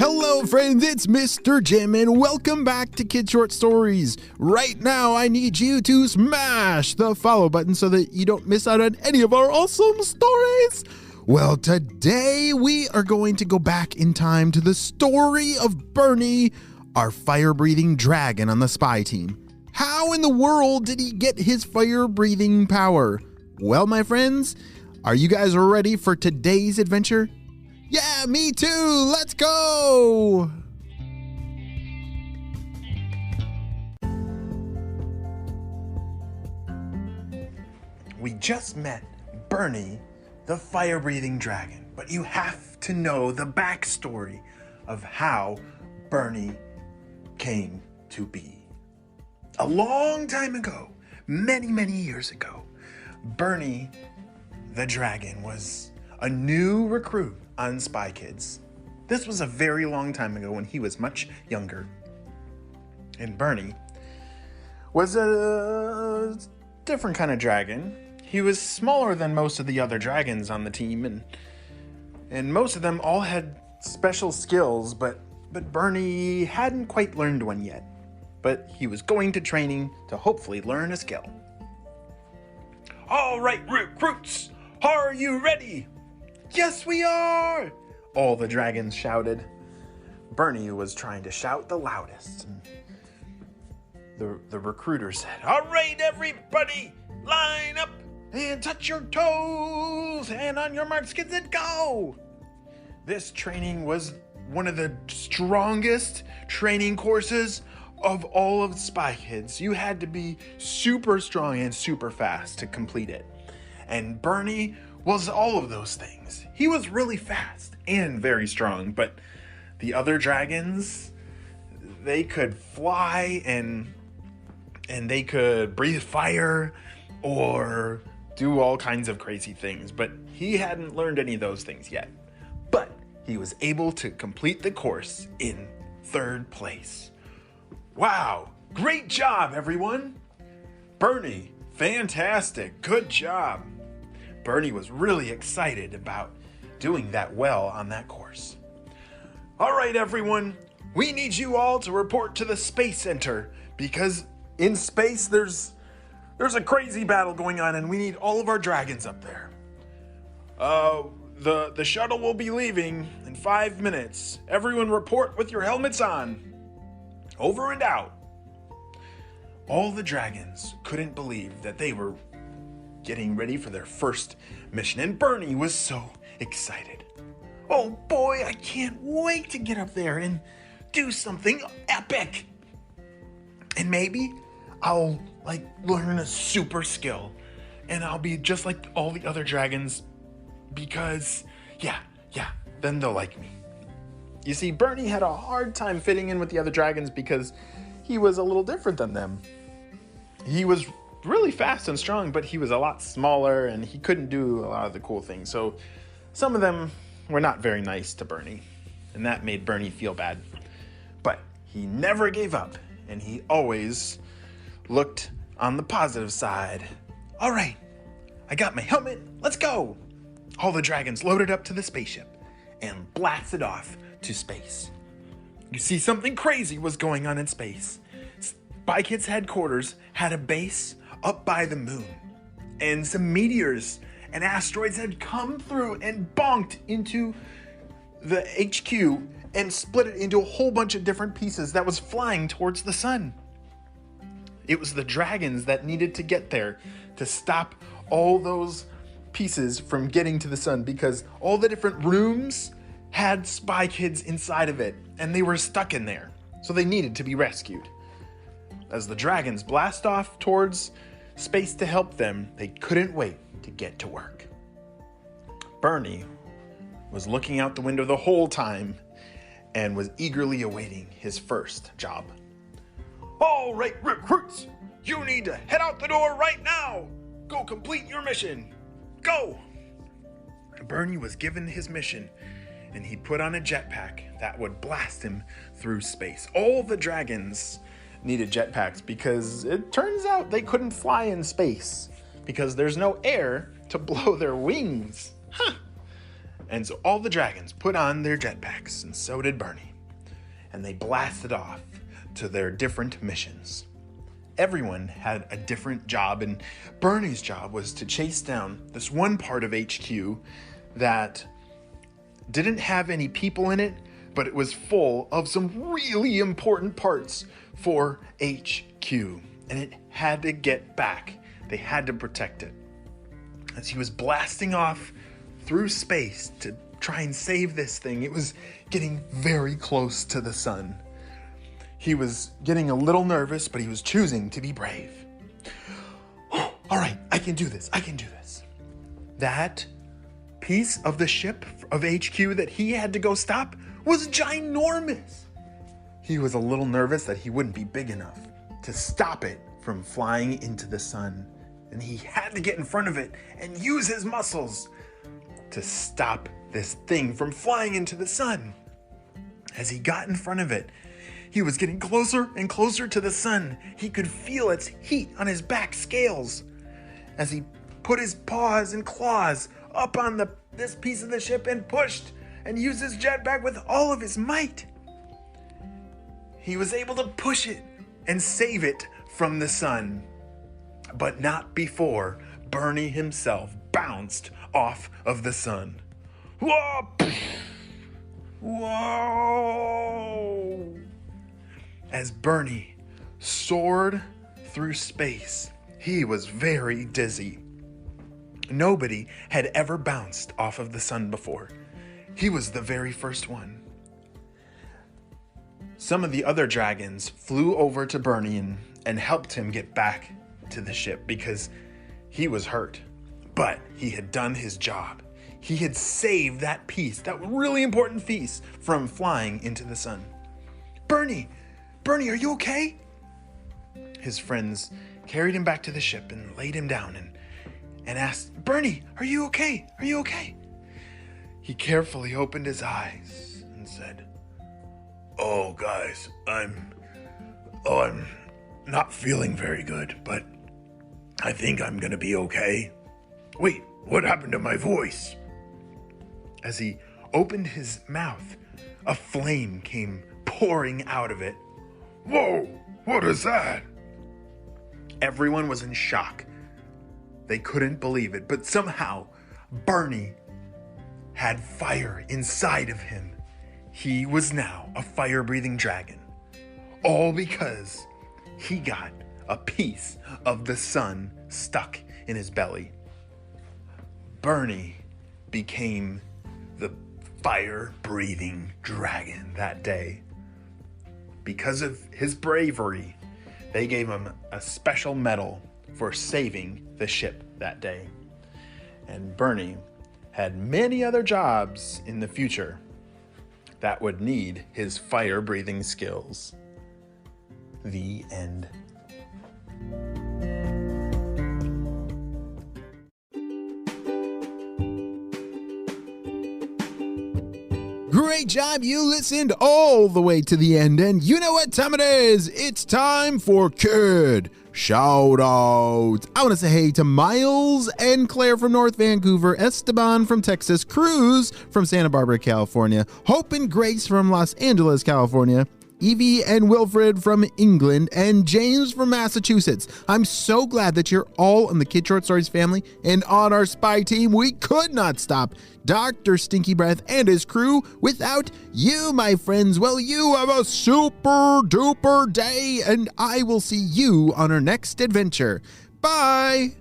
Hello friends, it's Mr. Jim and welcome back to Kid Short Stories. Right now I need you to smash the follow button so that you don't miss out on any of our awesome stories. Well, today we are going to go back in time to the story of Burny, our fire-breathing dragon on the spy team. How in the world did he get his fire-breathing power? Well, my friends, are you guys ready for today's adventure? Yeah, me too! Let's go! We just met Burny, the fire-breathing dragon, but you have to know the backstory of how Burny came to be. A long time ago, many years ago, Burny, the dragon, was a new recruit on Spy Kids. This was a very long time ago when he was much younger. And Burny was a different kind of dragon. He was smaller than most of the other dragons on the team, and most of them all had special skills, but Burny hadn't quite learned one yet. But he was going to training to hopefully learn a skill. All right, recruits, are you ready? Yes, we are! All the dragons shouted. Burny was trying to shout the loudest. And the recruiter said, all right, everybody, line up and touch your toes, and on your marks, get set, go! This training was one of the strongest training courses of all of Spy Kids. You had to be super strong and super fast to complete it. And Burny was all of those things. He was really fast and very strong, but the other dragons, they could fly and they could breathe fire or do all kinds of crazy things, but he hadn't learned any of those things yet. But he was able to complete the course in 3rd place. Wow, great job, everyone! Burny, fantastic, good job! Burny was really excited about doing that well on that course. All right, everyone, we need you all to report to the Space Center because in space there's a crazy battle going on and we need all of our dragons up there. The shuttle will be leaving in 5 minutes. Everyone report with your helmets on. Over and out. All the dragons couldn't believe that they were getting ready for their first mission, and Burny was so excited. Oh boy, I can't wait to get up there and do something epic. And maybe I'll learn a super skill and I'll be just like all the other dragons because yeah, then they'll like me. You see, Burny had a hard time fitting in with the other dragons because he was a little different than them. He was really fast and strong, but he was a lot smaller and he couldn't do a lot of the cool things. So some of them were not very nice to Burny, and that made Burny feel bad. But he never gave up, and he always looked on the positive side. All right, I got my helmet, let's go! All the dragons loaded up to the spaceship and blasted off to space. You see, something crazy was going on in space. Spy Kids headquarters had a base up by the moon, and some meteors and asteroids had come through and bonked into the HQ and split it into a whole bunch of different pieces that was flying towards the sun. It was the dragons that needed to get there to stop all those pieces from getting to the sun because all the different rooms had Spy Kids inside of it and they were stuck in there, so they needed to be rescued. As the dragons blast off towards space to help them, they couldn't wait to get to work. Burny was looking out the window the whole time and was eagerly awaiting his first job. All right, recruits, you need to head out the door right now. Go complete your mission. Go! Burny was given his mission and he put on a jetpack that would blast him through space. All the dragons needed jetpacks because it turns out they couldn't fly in space because there's no air to blow their wings. And so all the dragons put on their jetpacks, and so did Burny. and they blasted off to their different missions. Everyone had a different job, and Burny's job was to chase down this one part of HQ that didn't have any people in it, but it was full of some really important parts for HQ, and it had to get back. They had to protect it. As he was blasting off through space to try and save this thing, it was getting very close to the sun. He was getting a little nervous, but he was choosing to be brave. All right, I can do this. That piece of the ship of HQ that he had to go stop was ginormous. He was a little nervous that he wouldn't be big enough to stop it from flying into the sun, and he had to get in front of it and use his muscles to stop this thing from flying into the sun. As he got in front of it, he was getting closer and closer to the sun. He could feel its heat on his back scales. As he put his paws and claws up on this piece of the ship and pushed and used his jetpack with all of his might, he was able to push it and save it from the sun. But not before Burny himself bounced off of the sun. Whoa! Whoa! As Burny soared through space, he was very dizzy. Nobody had ever bounced off of the sun before. He was the very first one. Some of the other dragons flew over to Burny and helped him get back to the ship because he was hurt. But he had done his job. He had saved that piece, that really important piece, from flying into the sun. Burny, are you okay? His friends carried him back to the ship and laid him down and asked, Burny, are you okay? He carefully opened his eyes and said, Oh, guys, I'm not feeling very good, but I think I'm gonna be okay. Wait, what happened to my voice? As he opened his mouth, a flame came pouring out of it. Whoa, what is that? Everyone was in shock. They couldn't believe it, but somehow Burny had fire inside of him. He was now a fire-breathing dragon, all because he got a piece of the sun stuck in his belly. Burny became the fire-breathing dragon that day. Because of his bravery, they gave him a special medal for saving the ship that day. And Burny had many other jobs in the future that would need his fire-breathing skills. The end. Great job, you listened all the way to the end, and you know what time it is. It's time for Kid Shout Out. I want to say hey to Miles and Claire from North Vancouver, Esteban from Texas, Cruz from Santa Barbara, California, Hope and Grace from Los Angeles, California, Evie and Wilfred from England, and James from Massachusetts. I'm so glad that you're all in the Kid Short Stories family and on our spy team. We could not stop Dr. Stinky Breath and his crew without you, my friends. Well, you have a super duper day, and I will see you on our next adventure. Bye!